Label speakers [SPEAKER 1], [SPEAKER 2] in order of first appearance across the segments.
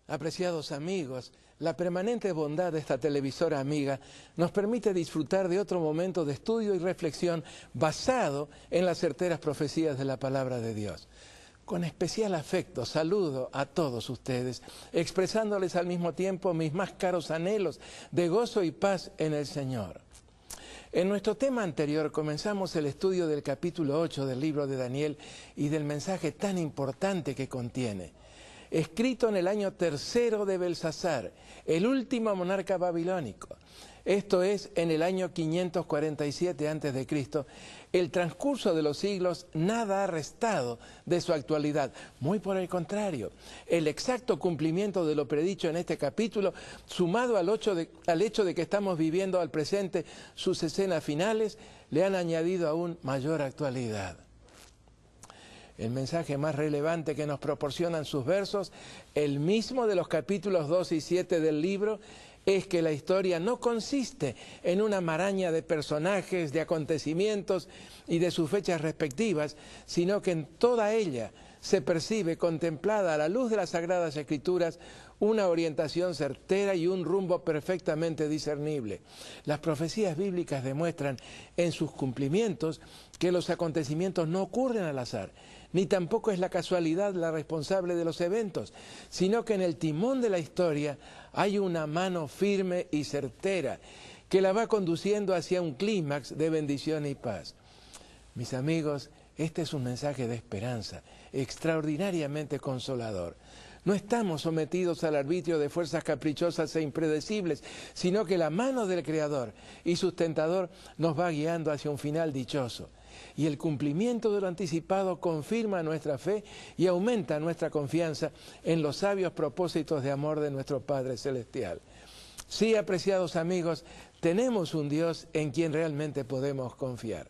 [SPEAKER 1] Apreciados amigos, la permanente bondad de esta televisora amiga nos permite disfrutar de otro momento de estudio y reflexión basado en las certeras profecías de la palabra de Dios. Con especial afecto saludo a todos ustedes, expresándoles al mismo tiempo mis más caros anhelos de gozo y paz en el Señor. En nuestro tema anterior comenzamos el estudio del capítulo 8 del libro de Daniel y del mensaje tan importante que contiene. Escrito en el año tercero de Belsasar, el último monarca babilónico. Esto es, en el año 547 a.C., el transcurso de los siglos nada ha restado de su actualidad. Muy por el contrario, el exacto cumplimiento de lo predicho en este capítulo, sumado al hecho de que estamos viviendo al presente sus escenas finales, le han añadido aún mayor actualidad. El mensaje más relevante que nos proporcionan sus versos, el mismo de los capítulos 2 y 7 del libro, es que la historia no consiste en una maraña de personajes, de acontecimientos y de sus fechas respectivas, sino que en toda ella se percibe, contemplada a la luz de las Sagradas Escrituras, una orientación certera y un rumbo perfectamente discernible. Las profecías bíblicas demuestran en sus cumplimientos que los acontecimientos no ocurren al azar, ni tampoco es la casualidad la responsable de los eventos, sino que en el timón de la historia hay una mano firme y certera que la va conduciendo hacia un clímax de bendición y paz. Mis amigos, este es un mensaje de esperanza, extraordinariamente consolador. No estamos sometidos al arbitrio de fuerzas caprichosas e impredecibles, sino que la mano del Creador y sustentador nos va guiando hacia un final dichoso. Y el cumplimiento de lo anticipado confirma nuestra fe y aumenta nuestra confianza en los sabios propósitos de amor de nuestro Padre Celestial. Sí, apreciados amigos, tenemos un Dios en quien realmente podemos confiar.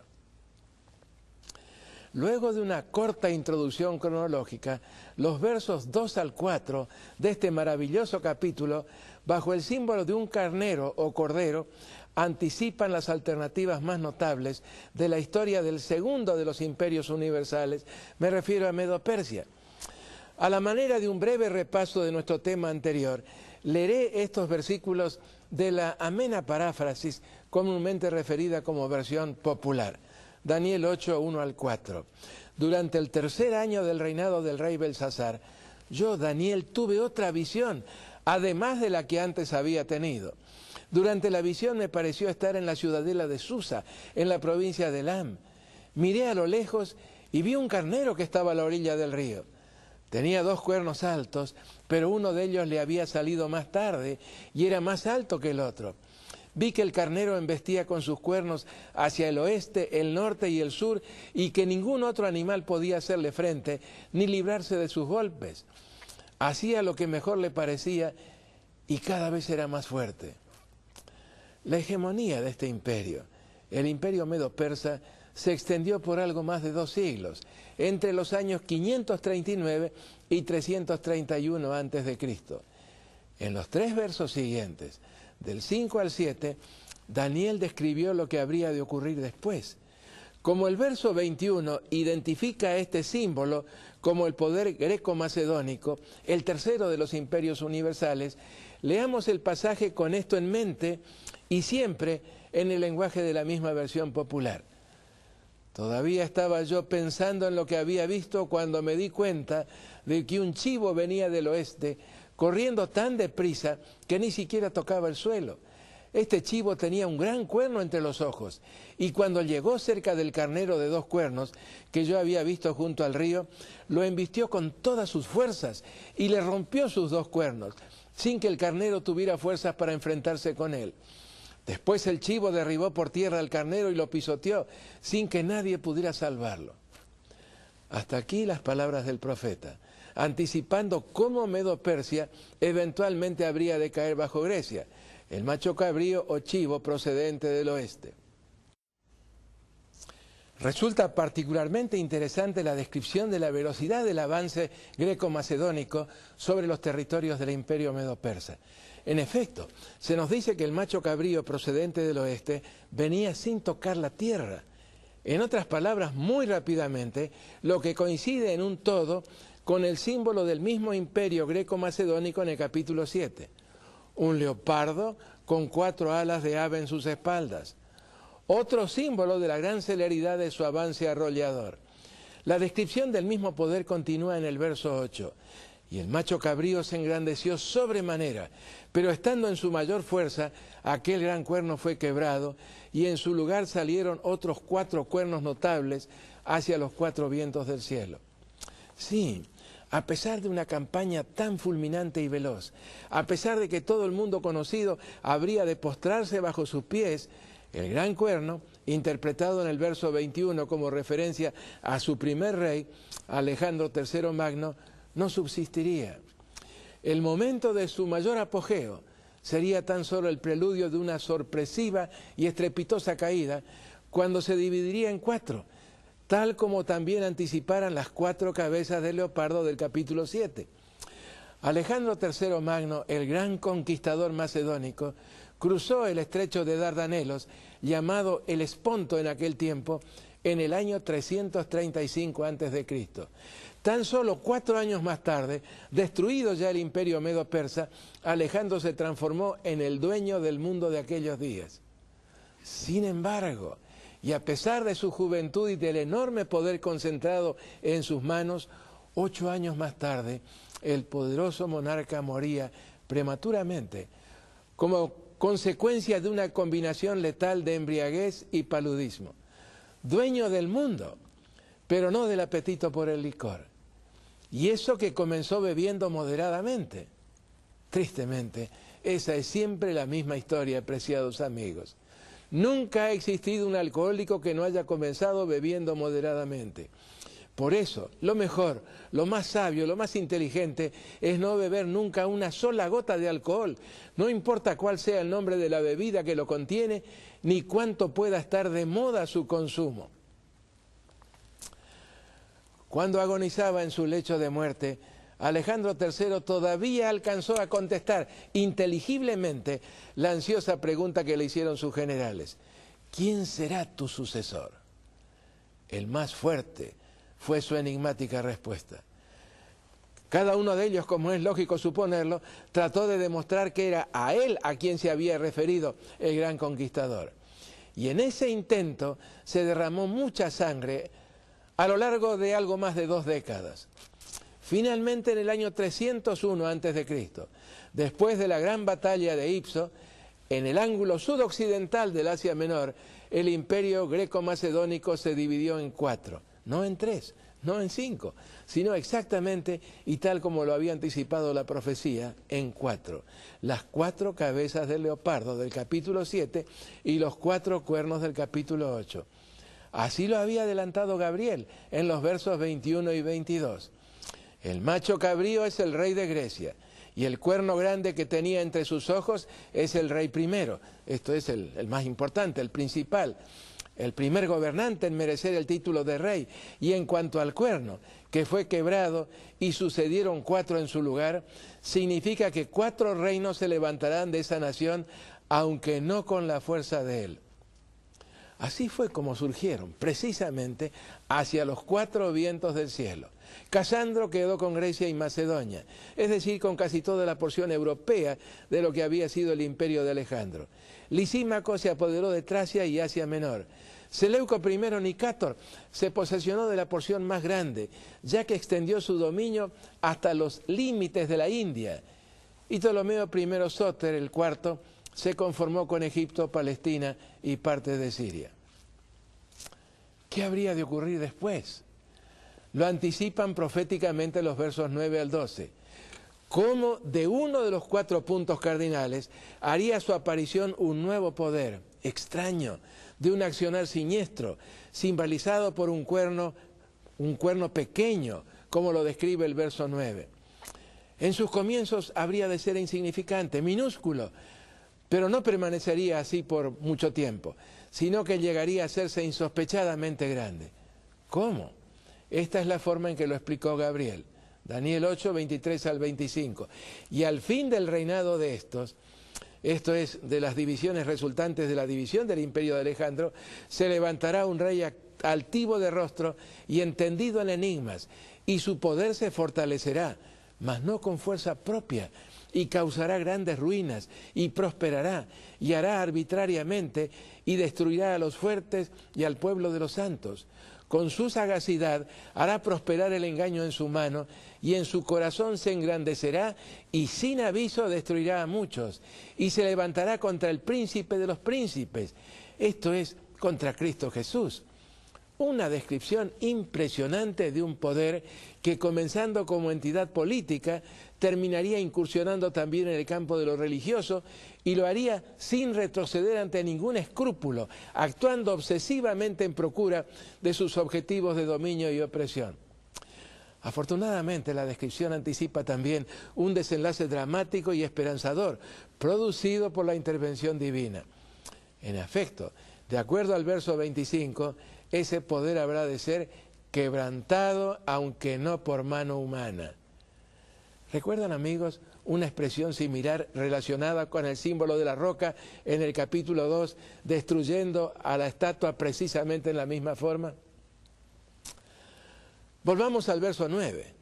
[SPEAKER 1] Luego de una corta introducción cronológica, los versos 2 al 4 de este maravilloso capítulo, bajo el símbolo de un carnero o cordero, anticipan las alternativas más notables de la historia del segundo de los imperios universales, me refiero a Medo-Persia. A la manera de un breve repaso de nuestro tema anterior, leeré estos versículos de la amena paráfrasis comúnmente referida como versión popular. Daniel 8, 1 al 4. Durante el tercer año del reinado del rey Belsasar, yo, Daniel, tuve otra visión, además de la que antes había tenido. Durante la visión me pareció estar en la ciudadela de Susa, en la provincia de Elam. Miré a lo lejos y vi un carnero que estaba a la orilla del río. Tenía 2 cuernos altos, pero uno de ellos le había salido más tarde y era más alto que el otro. Vi que el carnero embestía con sus cuernos hacia el oeste, el norte y el sur, y que ningún otro animal podía hacerle frente, ni librarse de sus golpes. Hacía lo que mejor le parecía y cada vez era más fuerte. La hegemonía de este imperio, el imperio medo-persa, se extendió por algo más de 2 siglos, entre los años 539 y 331 a.C. En los 3 versos siguientes, del 5 al 7, Daniel describió lo que habría de ocurrir después. Como el verso 21 identifica a este símbolo como el poder greco-macedónico, el tercero de los imperios universales, leamos el pasaje con esto en mente y siempre en el lenguaje de la misma versión popular. Todavía estaba yo pensando en lo que había visto cuando me di cuenta de que un chivo venía del oeste, corriendo tan deprisa que ni siquiera tocaba el suelo. Este chivo tenía un gran cuerno entre los ojos, y cuando llegó cerca del carnero de 2 cuernos, que yo había visto junto al río, lo embistió con todas sus fuerzas y le rompió sus 2 cuernos, sin que el carnero tuviera fuerzas para enfrentarse con él. Después el chivo derribó por tierra al carnero y lo pisoteó, sin que nadie pudiera salvarlo. Hasta aquí las palabras del profeta, anticipando cómo Medo-Persia eventualmente habría de caer bajo Grecia, el macho cabrío o chivo procedente del oeste. Resulta particularmente interesante la descripción de la velocidad del avance greco-macedónico sobre los territorios del imperio medo-persa. En efecto, se nos dice que el macho cabrío procedente del oeste venía sin tocar la tierra. En otras palabras, muy rápidamente, lo que coincide en un todo con el símbolo del mismo imperio greco-macedónico en el capítulo 7. Un leopardo con 4 alas de ave en sus espaldas. Otro símbolo de la gran celeridad de su avance arrollador. La descripción del mismo poder continúa en el verso 8. Y el macho cabrío se engrandeció sobremanera, pero estando en su mayor fuerza, aquel gran cuerno fue quebrado, y en su lugar salieron otros 4 cuernos notables hacia los 4 vientos del cielo. Sí, a pesar de una campaña tan fulminante y veloz, a pesar de que todo el mundo conocido habría de postrarse bajo sus pies, el gran cuerno, interpretado en el verso 21 como referencia a su primer rey, Alejandro III Magno, no subsistiría. El momento de su mayor apogeo sería tan solo el preludio de una sorpresiva y estrepitosa caída, cuando se dividiría en 4, tal como también anticiparan las 4 cabezas del leopardo del capítulo 7. Alejandro III Magno, el gran conquistador macedónico, cruzó el estrecho de Dardanelos, llamado el Esponto en aquel tiempo, en el año 335 a.C. Tan solo 4 años más tarde, destruido ya el imperio medo-persa, Alejandro se transformó en el dueño del mundo de aquellos días. Sin embargo, y a pesar de su juventud y del enorme poder concentrado en sus manos, 8 años más tarde, el poderoso monarca moría prematuramente, como consecuencia de una combinación letal de embriaguez y paludismo. Dueño del mundo, pero no del apetito por el licor. Y eso que comenzó bebiendo moderadamente. Tristemente, esa es siempre la misma historia, apreciados amigos. Nunca ha existido un alcohólico que no haya comenzado bebiendo moderadamente. Por eso, lo mejor, lo más sabio, lo más inteligente es no beber nunca una sola gota de alcohol, no importa cuál sea el nombre de la bebida que lo contiene, ni cuánto pueda estar de moda su consumo. Cuando agonizaba en su lecho de muerte, Alejandro III todavía alcanzó a contestar inteligiblemente la ansiosa pregunta que le hicieron sus generales. ¿Quién será tu sucesor? El más fuerte, fue su enigmática respuesta. Cada uno de ellos, como es lógico suponerlo, trató de demostrar que era a él a quien se había referido el gran conquistador. Y en ese intento se derramó mucha sangre a lo largo de algo más de 2 décadas. Finalmente, en el año 301 a.C., después de la gran batalla de Ipso, en el ángulo sudoccidental del Asia Menor, el imperio greco-macedónico se dividió en 4. No en 3, no en 5, sino exactamente, y tal como lo había anticipado la profecía, en 4. Las 4 cabezas del leopardo del capítulo 7 y los 4 cuernos del capítulo 8. Así lo había adelantado Gabriel en los versos 21 y 22. El macho cabrío es el rey de Grecia, y el cuerno grande que tenía entre sus ojos es el rey primero. Esto es el más importante, el principal. El primer gobernante en merecer el título de rey. Y en cuanto al cuerno, que fue quebrado y sucedieron 4 en su lugar, significa que 4 reinos se levantarán de esa nación, aunque no con la fuerza de él. Así fue como surgieron, precisamente, hacia los 4 vientos del cielo. Casandro quedó con Grecia y Macedonia, es decir, con casi toda la porción europea de lo que había sido el imperio de Alejandro. Lisímaco se apoderó de Tracia y Asia Menor. Seleuco I Nicátor se posesionó de la porción más grande, ya que extendió su dominio hasta los límites de la India. Y Ptolomeo I Sóter, el cuarto, se conformó con Egipto, Palestina y parte de Siria. ¿Qué habría de ocurrir después? Lo anticipan proféticamente los versos 9 al 12. Cómo de uno de los 4 puntos cardinales haría su aparición un nuevo poder, extraño, de un accionar siniestro, simbolizado por un cuerno pequeño, como lo describe el verso 9. En sus comienzos habría de ser insignificante, minúsculo, pero no permanecería así por mucho tiempo, sino que llegaría a hacerse insospechadamente grande. ¿Cómo? Esta es la forma en que lo explicó Gabriel. Daniel 8, 23 al 25. Y al fin del reinado de estos, esto es, de las divisiones resultantes de la división del imperio de Alejandro, se levantará un rey altivo de rostro y entendido en enigmas, y su poder se fortalecerá, mas no con fuerza propia, y causará grandes ruinas, y prosperará, y hará arbitrariamente, y destruirá a los fuertes y al pueblo de los santos. Con su sagacidad hará prosperar el engaño en su mano, y en su corazón se engrandecerá, y sin aviso destruirá a muchos, y se levantará contra el príncipe de los príncipes, esto es, contra Cristo Jesús. Una descripción impresionante de un poder que, comenzando como entidad política, terminaría incursionando también en el campo de lo religioso, y lo haría sin retroceder ante ningún escrúpulo, actuando obsesivamente en procura de sus objetivos de dominio y opresión. Afortunadamente, la descripción anticipa también un desenlace dramático y esperanzador, producido por la intervención divina. En efecto, de acuerdo al verso 25, ese poder habrá de ser quebrantado, aunque no por mano humana. ¿Recuerdan, amigos, una expresión similar relacionada con el símbolo de la roca en el capítulo 2, destruyendo a la estatua precisamente en la misma forma? Volvamos al verso 9.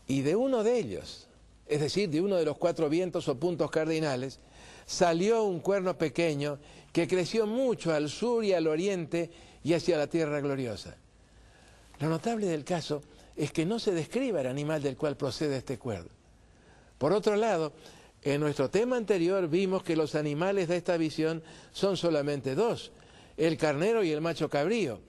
[SPEAKER 1] Y de uno de ellos, es decir, de uno de los 4 vientos o puntos cardinales, salió un cuerno pequeño que creció mucho al sur y al oriente y hacia la tierra gloriosa. Lo notable del caso es que no se describe el animal del cual procede este cuerno. Por otro lado, en nuestro tema anterior vimos que los animales de esta visión son solamente 2, el carnero y el macho cabrío,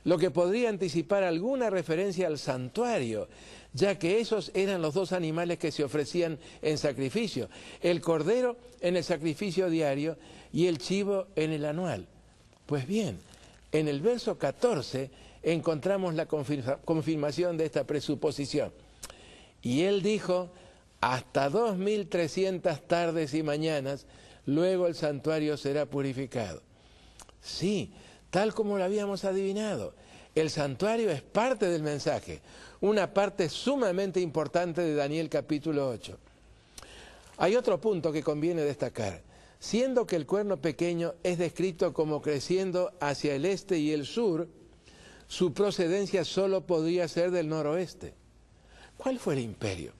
[SPEAKER 1] lo que podría anticipar alguna referencia al santuario, ya que esos eran los 2 animales que se ofrecían en sacrificio, el cordero en el sacrificio diario y el chivo en el anual. Pues bien, en el verso 14 encontramos la confirmación de esta presuposición. Y él dijo, hasta 2300 tardes y mañanas, luego el santuario será purificado. Sí, tal como lo habíamos adivinado, el santuario es parte del mensaje, una parte sumamente importante de Daniel capítulo 8. Hay otro punto que conviene destacar. Siendo que el cuerno pequeño es descrito como creciendo hacia el este y el sur, su procedencia solo podría ser del noroeste. ¿Cuál fue el imperio?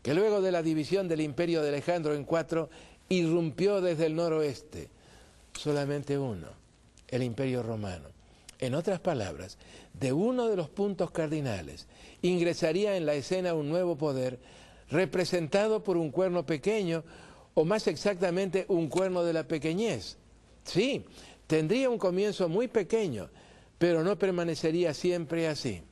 [SPEAKER 1] Que luego de la división del imperio de Alejandro en 4, irrumpió desde el noroeste. Solamente uno, el imperio romano. En otras palabras, de uno de los puntos cardinales ingresaría en la escena un nuevo poder representado por un cuerno pequeño, o más exactamente un cuerno de la pequeñez. Sí, tendría un comienzo muy pequeño, pero no permanecería siempre así.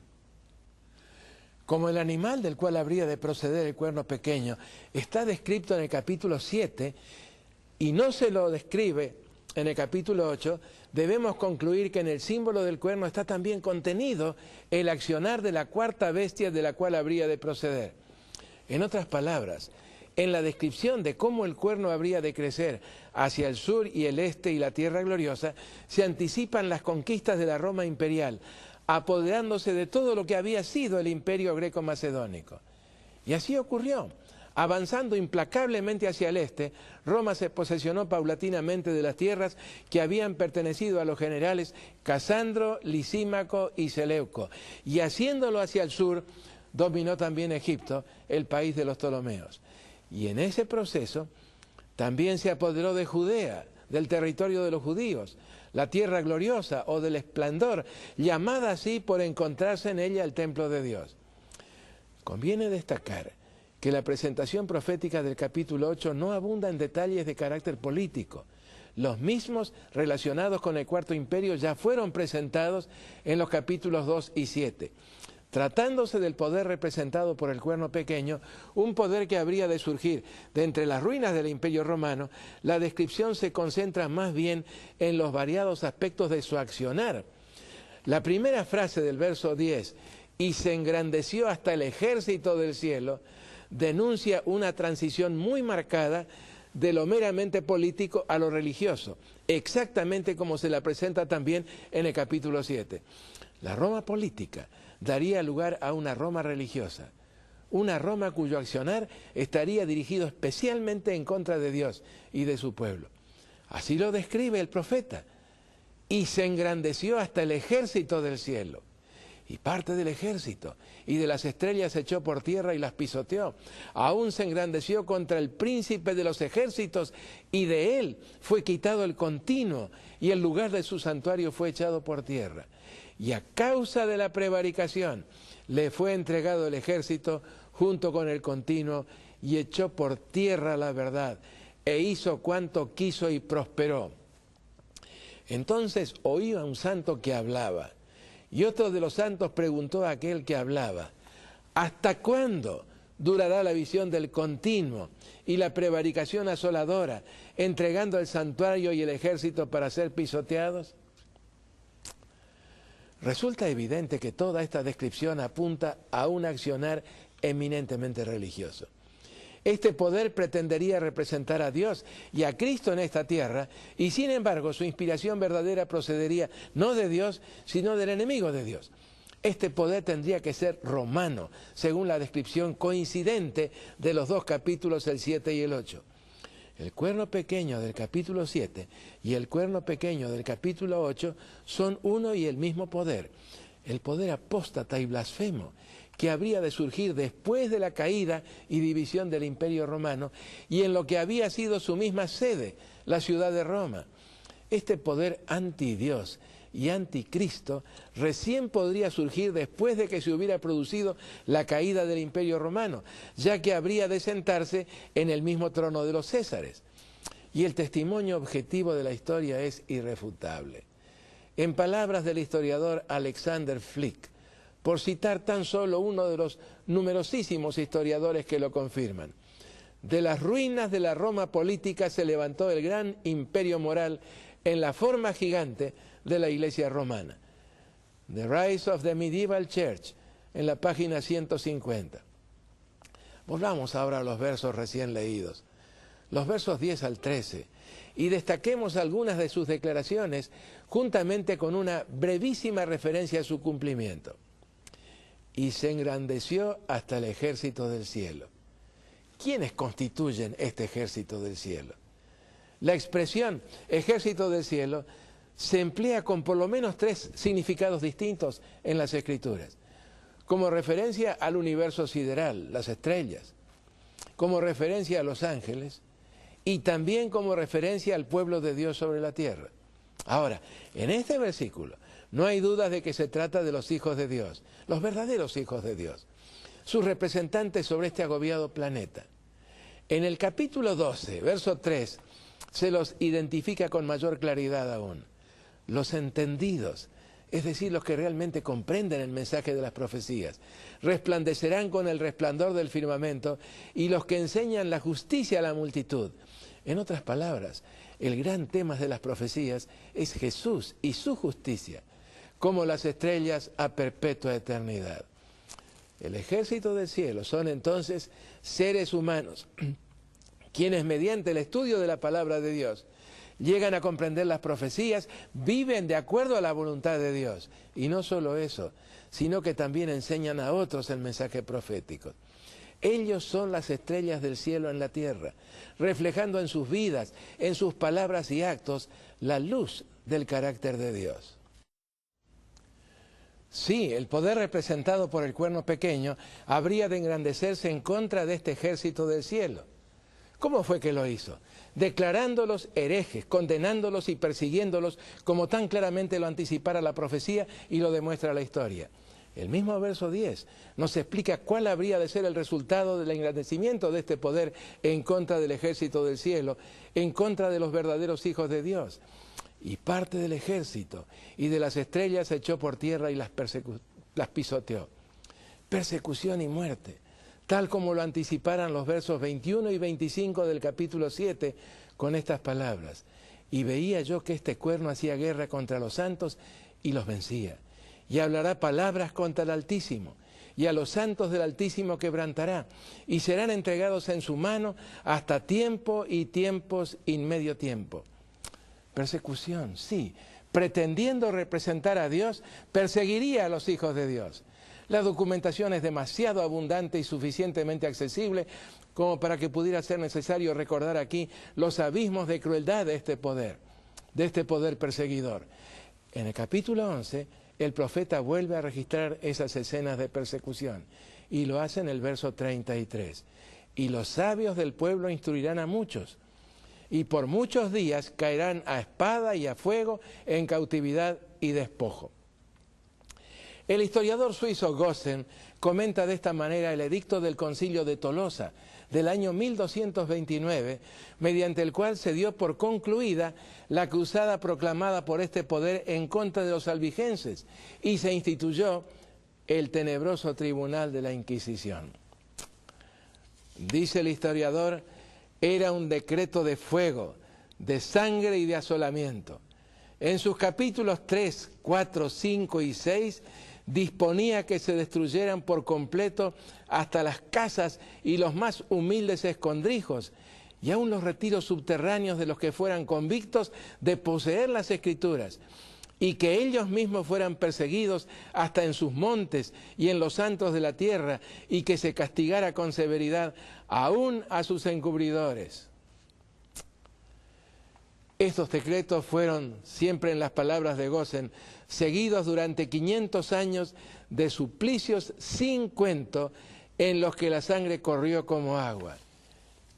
[SPEAKER 1] Como el animal del cual habría de proceder el cuerno pequeño está descrito en el capítulo 7 y no se lo describe en el capítulo 8, debemos concluir que en el símbolo del cuerno está también contenido el accionar de la 4ª bestia de la cual habría de proceder. En otras palabras, en la descripción de cómo el cuerno habría de crecer hacia el sur y el este y la tierra gloriosa, se anticipan las conquistas de la Roma imperial, apoderándose de todo lo que había sido el imperio greco-macedónico. Y así ocurrió. Avanzando implacablemente hacia el este, Roma se posesionó paulatinamente de las tierras que habían pertenecido a los generales Casandro, Lisímaco y Seleuco, y haciéndolo hacia el sur, dominó también Egipto, el país de los Ptolomeos. Y en ese proceso también se apoderó de Judea, del territorio de los judíos, la tierra gloriosa o del esplendor, llamada así por encontrarse en ella el templo de Dios. Conviene destacar que la presentación profética del capítulo 8 no abunda en detalles de carácter político. Los mismos relacionados con el Cuarto Imperio ya fueron presentados en los capítulos 2 y 7. Tratándose del poder representado por el cuerno pequeño, un poder que habría de surgir de entre las ruinas del Imperio Romano, la descripción se concentra más bien en los variados aspectos de su accionar. La primera frase del verso 10, y se engrandeció hasta el ejército del cielo, denuncia una transición muy marcada de lo meramente político a lo religioso, exactamente como se la presenta también en el capítulo 7. La Roma política daría lugar a una Roma religiosa, una Roma cuyo accionar estaría dirigido especialmente en contra de Dios y de su pueblo. Así lo describe el profeta, y se engrandeció hasta el ejército del cielo. Y parte del ejército y de las estrellas se echó por tierra y las pisoteó. Aún se engrandeció contra el príncipe de los ejércitos, y de él fue quitado el continuo, y el lugar de su santuario fue echado por tierra. Y a causa de la prevaricación le fue entregado el ejército junto con el continuo, y echó por tierra la verdad, e hizo cuanto quiso y prosperó. Entonces oí a un santo que hablaba, y otro de los santos preguntó a aquel que hablaba: ¿hasta cuándo durará la visión del continuo y la prevaricación asoladora, entregando el santuario y el ejército para ser pisoteados? Resulta evidente que toda esta descripción apunta a un accionar eminentemente religioso. Este poder pretendería representar a Dios y a Cristo en esta tierra, y sin embargo su inspiración verdadera procedería no de Dios, sino del enemigo de Dios. Este poder tendría que ser romano, según la descripción coincidente de los dos capítulos, el 7 y el 8. El cuerno pequeño del capítulo 7 y el cuerno pequeño del capítulo 8 son uno y el mismo poder, el poder apóstata y blasfemo, que habría de surgir después de la caída y división del Imperio Romano y en lo que había sido su misma sede, la ciudad de Roma. Este poder antidios y anticristo recién podría surgir después de que se hubiera producido la caída del Imperio Romano, ya que habría de sentarse en el mismo trono de los Césares. Y el testimonio objetivo de la historia es irrefutable. En palabras del historiador Alexander Flick, por citar tan solo uno de los numerosísimos historiadores que lo confirman: de las ruinas de la Roma política se levantó el gran imperio moral en la forma gigante de la Iglesia romana. The Rise of the Medieval Church, en la página 150. Volvamos ahora a los versos recién leídos, los versos 10 al 13, y destaquemos algunas de sus declaraciones juntamente con una brevísima referencia a su cumplimiento. Y se engrandeció hasta el ejército del cielo. ¿Quiénes constituyen este ejército del cielo? La expresión ejército del cielo se emplea con por lo menos tres significados distintos en las Escrituras. Como referencia al universo sideral, las estrellas, como referencia a los ángeles y también como referencia al pueblo de Dios sobre la tierra. Ahora, en este versículo no hay dudas de que se trata de los hijos de Dios, los verdaderos hijos de Dios, sus representantes sobre este agobiado planeta. En el capítulo 12, verso 3, se los identifica con mayor claridad aún. Los entendidos, es decir, los que realmente comprenden el mensaje de las profecías, resplandecerán con el resplandor del firmamento, y los que enseñan la justicia a la multitud. En otras palabras, el gran tema de las profecías es Jesús y su justicia, como las estrellas a perpetua eternidad. El ejército del cielo son entonces seres humanos, quienes mediante el estudio de la palabra de Dios llegan a comprender las profecías, viven de acuerdo a la voluntad de Dios. Y no solo eso, sino que también enseñan a otros el mensaje profético. Ellos son las estrellas del cielo en la tierra, reflejando en sus vidas, en sus palabras y actos, la luz del carácter de Dios. Sí, el poder representado por el cuerno pequeño habría de engrandecerse en contra de este ejército del cielo. ¿Cómo fue que lo hizo? Declarándolos herejes, condenándolos y persiguiéndolos, como tan claramente lo anticipara la profecía y lo demuestra la historia. El mismo verso 10 nos explica cuál habría de ser el resultado del engrandecimiento de este poder en contra del ejército del cielo, en contra de los verdaderos hijos de Dios. Y parte del ejército y de las estrellas se echó por tierra y las pisoteó. Persecución y muerte, tal como lo anticiparan los versos 21 y 25 del capítulo 7 con estas palabras: y veía yo que este cuerno hacía guerra contra los santos y los vencía, y hablará palabras contra el Altísimo, y a los santos del Altísimo quebrantará, y serán entregados en su mano hasta tiempo y tiempos y medio tiempo. Persecución, sí, pretendiendo representar a Dios, perseguiría a los hijos de Dios. La documentación es demasiado abundante y suficientemente accesible como para que pudiera ser necesario recordar aquí los abismos de crueldad de este poder perseguidor. En el capítulo 11 el profeta vuelve a registrar esas escenas de persecución y lo hace en el verso 33. Y los sabios del pueblo instruirán a muchos, y por muchos días caerán a espada y a fuego en cautividad y despojo. El historiador suizo Gossen comenta de esta manera el edicto del Concilio de Tolosa del año 1229, mediante el cual se dio por concluida la cruzada proclamada por este poder en contra de los albigenses y se instituyó el tenebroso tribunal de la Inquisición. Dice el historiador, era un decreto de fuego, de sangre y de asolamiento. En sus capítulos 3, 4, 5 y 6 disponía que se destruyeran por completo hasta las casas y los más humildes escondrijos, y aun los retiros subterráneos de los que fueran convictos de poseer las Escrituras, y que ellos mismos fueran perseguidos hasta en sus montes y en los santos de la tierra, y que se castigara con severidad aún a sus encubridores. Estos decretos fueron, siempre en las palabras de Gossen, seguidos durante 500 años de suplicios sin cuento en los que la sangre corrió como agua.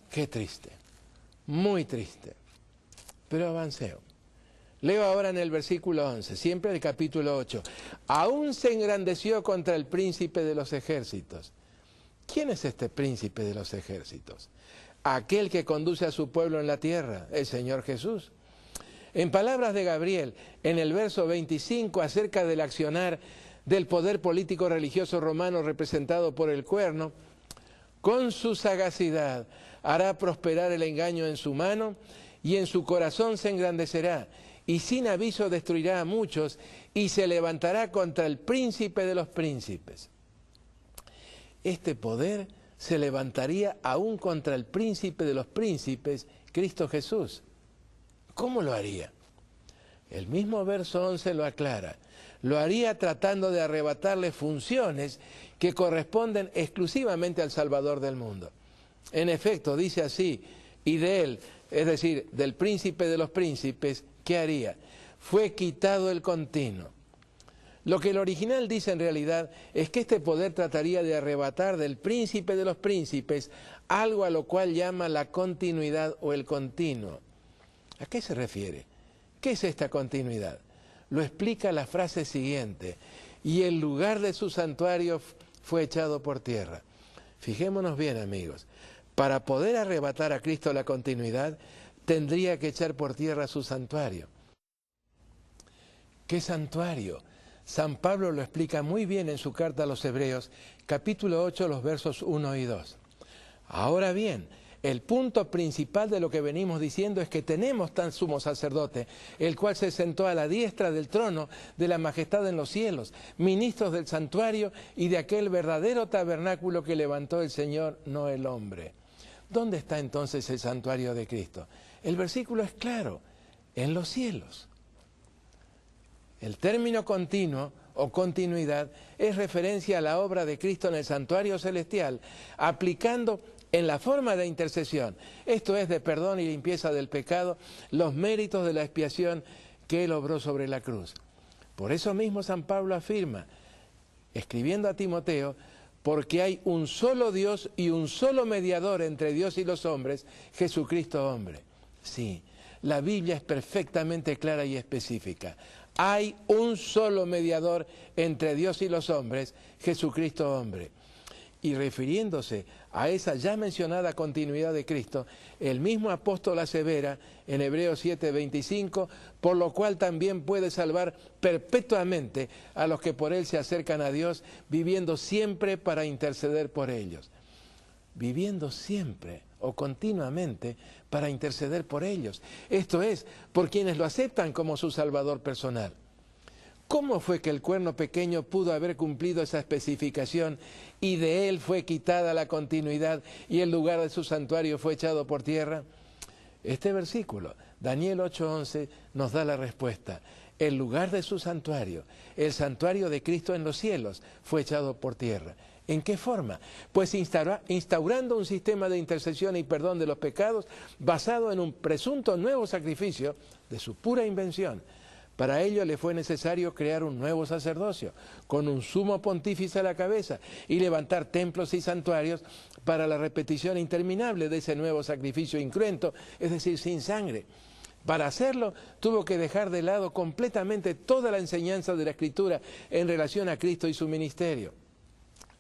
[SPEAKER 1] Qué triste, muy triste. Pero avanceo. Leo ahora en el versículo 11, siempre del capítulo 8. Aún se engrandeció contra el príncipe de los ejércitos. ¿Quién es este príncipe de los ejércitos? Aquel que conduce a su pueblo en la tierra, el Señor Jesús. En palabras de Gabriel, en el verso 25, acerca del accionar del poder político religioso romano representado por el cuerno, con su sagacidad hará prosperar el engaño en su mano y en su corazón se engrandecerá y sin aviso destruirá a muchos y se levantará contra el príncipe de los príncipes. Este poder se levantaría aún contra el príncipe de los príncipes, Cristo Jesús. ¿Cómo lo haría? El mismo verso 11 lo aclara. Lo haría tratando de arrebatarle funciones que corresponden exclusivamente al Salvador del mundo. En efecto, dice así, y de él, es decir, del príncipe de los príncipes, ¿qué haría? Fue quitado el continuo. Lo que el original dice en realidad es que este poder trataría de arrebatar del príncipe de los príncipes algo a lo cual llama la continuidad o el continuo. ¿A qué se refiere? ¿Qué es esta continuidad? Lo explica la frase siguiente, y el lugar de su santuario fue echado por tierra. Fijémonos bien, amigos, para poder arrebatar a Cristo la continuidad, tendría que echar por tierra su santuario. ¿Qué santuario? San Pablo lo explica muy bien en su carta a los Hebreos, capítulo 8, los versos 1 y 2. Ahora bien, el punto principal de lo que venimos diciendo es que tenemos tan sumo sacerdote, el cual se sentó a la diestra del trono de la majestad en los cielos, ministros del santuario y de aquel verdadero tabernáculo que levantó el Señor, no el hombre. ¿Dónde está entonces el santuario de Cristo? El versículo es claro, en los cielos. El término continuo o continuidad es referencia a la obra de Cristo en el santuario celestial, aplicando en la forma de intercesión, esto es de perdón y limpieza del pecado, los méritos de la expiación que Él obró sobre la cruz. Por eso mismo San Pablo afirma, escribiendo a Timoteo, porque hay un solo Dios y un solo mediador entre Dios y los hombres, Jesucristo hombre. Sí, la Biblia es perfectamente clara y específica. Hay un solo mediador entre Dios y los hombres, Jesucristo hombre. Y refiriéndose a esa ya mencionada continuidad de Cristo, el mismo apóstol asevera en Hebreos 7:25, por lo cual también puede salvar perpetuamente a los que por Él se acercan a Dios, viviendo siempre para interceder por ellos. Viviendo siempre o continuamente para interceder por ellos. Esto es, por quienes lo aceptan como su Salvador personal. ¿Cómo fue que el cuerno pequeño pudo haber cumplido esa especificación y de él fue quitada la continuidad y el lugar de su santuario fue echado por tierra? Este versículo, Daniel 8:11, nos da la respuesta. El lugar de su santuario, el santuario de Cristo en los cielos, fue echado por tierra. ¿En qué forma? Pues instaurando un sistema de intercesión y perdón de los pecados basado en un presunto nuevo sacrificio de su pura invención, Para ello le fue necesario crear un nuevo sacerdocio, con un sumo pontífice a la cabeza, y levantar templos y santuarios para la repetición interminable de ese nuevo sacrificio incruento, es decir, sin sangre. Para hacerlo, tuvo que dejar de lado completamente toda la enseñanza de la Escritura en relación a Cristo y su ministerio.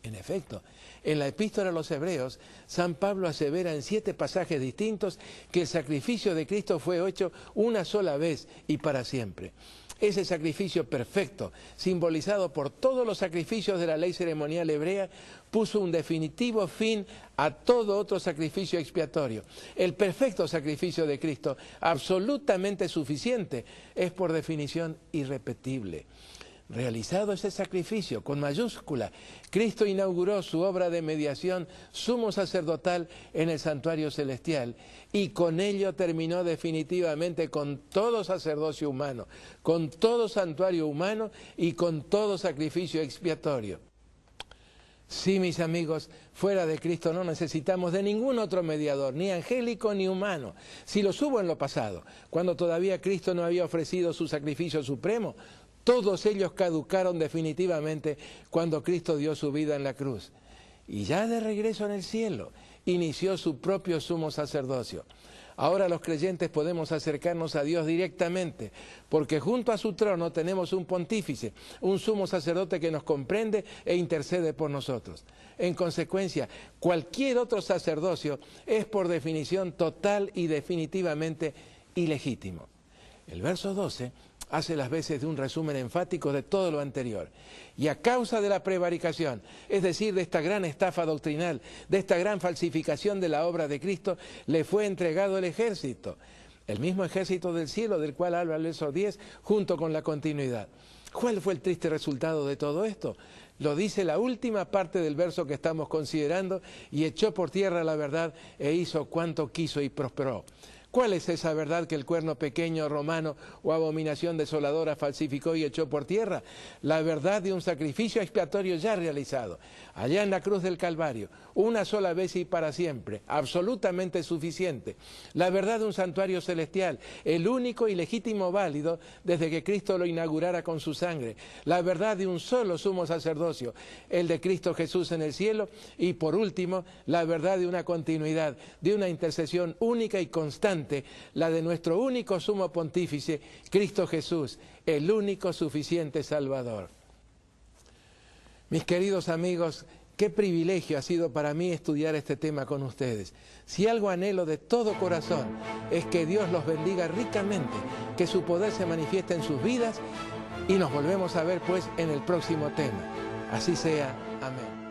[SPEAKER 1] En efecto, en la Epístola a los Hebreos, San Pablo asevera en 7 pasajes distintos que el sacrificio de Cristo fue hecho una sola vez y para siempre. Ese sacrificio perfecto, simbolizado por todos los sacrificios de la ley ceremonial hebrea, puso un definitivo fin a todo otro sacrificio expiatorio. El perfecto sacrificio de Cristo, absolutamente suficiente, es por definición irrepetible. Realizado ese sacrificio con mayúscula, Cristo inauguró su obra de mediación sumo sacerdotal en el santuario celestial y con ello terminó definitivamente con todo sacerdocio humano, con todo santuario humano y con todo sacrificio expiatorio. Sí, mis amigos, fuera de Cristo no necesitamos de ningún otro mediador, ni angélico ni humano. Si los hubo en lo pasado, cuando todavía Cristo no había ofrecido su sacrificio supremo, todos ellos caducaron definitivamente cuando Cristo dio su vida en la cruz. Y ya de regreso en el cielo, inició su propio sumo sacerdocio. Ahora los creyentes podemos acercarnos a Dios directamente, porque junto a su trono tenemos un pontífice, un sumo sacerdote que nos comprende e intercede por nosotros. En consecuencia, cualquier otro sacerdocio es por definición total y definitivamente ilegítimo. El verso 12 hace las veces de un resumen enfático de todo lo anterior. Y a causa de la prevaricación, es decir, de esta gran estafa doctrinal, de esta gran falsificación de la obra de Cristo, le fue entregado el ejército. El mismo ejército del cielo del cual habla el verso 10, junto con la continuidad. ¿Cuál fue el triste resultado de todo esto? Lo dice la última parte del verso que estamos considerando: y echó por tierra la verdad e hizo cuanto quiso y prosperó. ¿Cuál es esa verdad que el cuerno pequeño romano o abominación desoladora falsificó y echó por tierra? La verdad de un sacrificio expiatorio ya realizado, allá en la cruz del Calvario, una sola vez y para siempre, absolutamente suficiente. La verdad de un santuario celestial, el único y legítimo válido desde que Cristo lo inaugurara con su sangre. La verdad de un solo sumo sacerdocio, el de Cristo Jesús en el cielo. Y por último, la verdad de una continuidad, de una intercesión única y constante, la de nuestro único sumo pontífice, Cristo Jesús, el único suficiente Salvador. Mis queridos amigos, qué privilegio ha sido para mí estudiar este tema con ustedes. Si algo anhelo de todo corazón es que Dios los bendiga ricamente, que su poder se manifieste en sus vidas, y nos volvemos a ver pues en el próximo tema. Así sea. Amén.